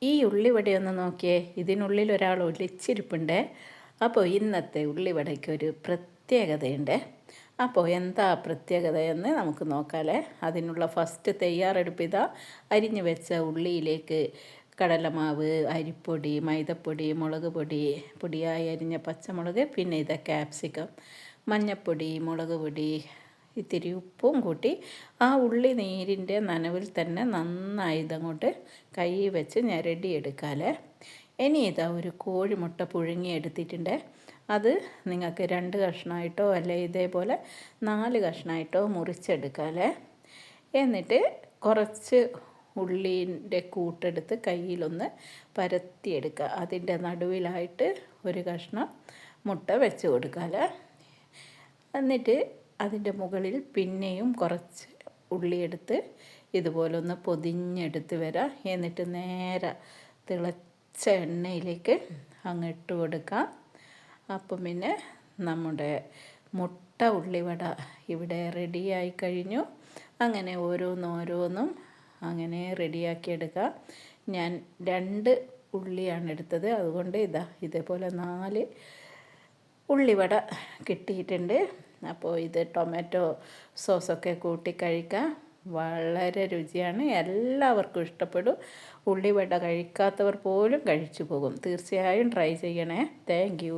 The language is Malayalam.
ഈ ഉള്ളിവടയൊന്ന് നോക്കിയേ, ഇതിനുള്ളിൽ ഒരാൾ ഒളിച്ചിരിപ്പുണ്ട്. അപ്പോൾ ഇന്നത്തെ ഉള്ളിവടയ്ക്ക് ഒരു പ്രത്യേകതയുണ്ട്. അപ്പോൾ എന്താ പ്രത്യേകത എന്ന് നമുക്ക് നോക്കാമല്ലേ. അതിനുള്ള ഫസ്റ്റ് തയ്യാറെടുപ്പ് ഇതാ. അരിഞ്ഞു വെച്ച ഉള്ളിയിലേക്ക് കടലമാവ്, അരിപ്പൊടി, മൈദപ്പൊടി, മുളക് പൊടി, പൊടിയായി അരിഞ്ഞ പച്ചമുളക്, പിന്നെ ഇതാ ക്യാപ്സിക്കം, മഞ്ഞൾപ്പൊടി, മുളക് പൊടി, ഇത്തിരി ഉപ്പും കൂട്ടി ആ ഉള്ളി നീരിൻ്റെ നനവിൽ തന്നെ നന്നായി ഇതങ്ങോട്ട് കൈ വെച്ച് ഞെരടിയെടുക്കാമല്ലേ. ഇനി ഇതാ ഒരു കോഴിമുട്ട പുഴുങ്ങിയെടുത്തിട്ടുണ്ട്. അത് നിങ്ങൾക്ക് 2 കഷ്ണമായിട്ടോ അല്ലെ ഇതേപോലെ 4 കഷ്ണമായിട്ടോ മുറിച്ചെടുക്കാമല്ലേ. എന്നിട്ട് കുറച്ച് ഉള്ളീൻ്റെ കൂട്ടെടുത്ത് കയ്യിലൊന്ന് പരത്തിയെടുക്കുക. അതിൻ്റെ നടുവിലായിട്ട് ഒരു കഷ്ണം മുട്ട വെച്ച് കൊടുക്കാമല്ലേ. എന്നിട്ട് അതിൻ്റെ മുകളിൽ പിന്നെയും കുറച്ച് ഉള്ളിയെടുത്ത് ഇതുപോലെ ഒന്ന് പൊതിഞ്ഞെടുത്ത് വരാം. എന്നിട്ട് നേരെ തിളച്ച എണ്ണയിലേക്ക് അങ്ങ് ഇട്ട് കൊടുക്കാം. അപ്പം പിന്നെ നമ്മുടെ മുട്ട ഉള്ളിവട ഇവിടെ റെഡിയായി കഴിഞ്ഞു. അങ്ങനെ ഓരോന്നോരോന്നും അങ്ങനെ റെഡിയാക്കിയെടുക്കാം. ഞാൻ 2 ഉള്ളിയാണ് എടുത്തത്, അതുകൊണ്ട് ഇതേപോലെ 4 ഉള്ളിവട കിട്ടിയിട്ടുണ്ട്. അപ്പോൾ ഇത് ടൊമാറ്റോ സോസൊക്കെ കൂട്ടി കഴിക്കാം. വളരെ രുചിയാണ്, എല്ലാവർക്കും ഇഷ്ടപ്പെടും. ഉള്ളിവട കഴിക്കാത്തവർ പോലും കഴിച്ചു പോകും. തീർച്ചയായും ട്രൈ ചെയ്യണേ. Thank you.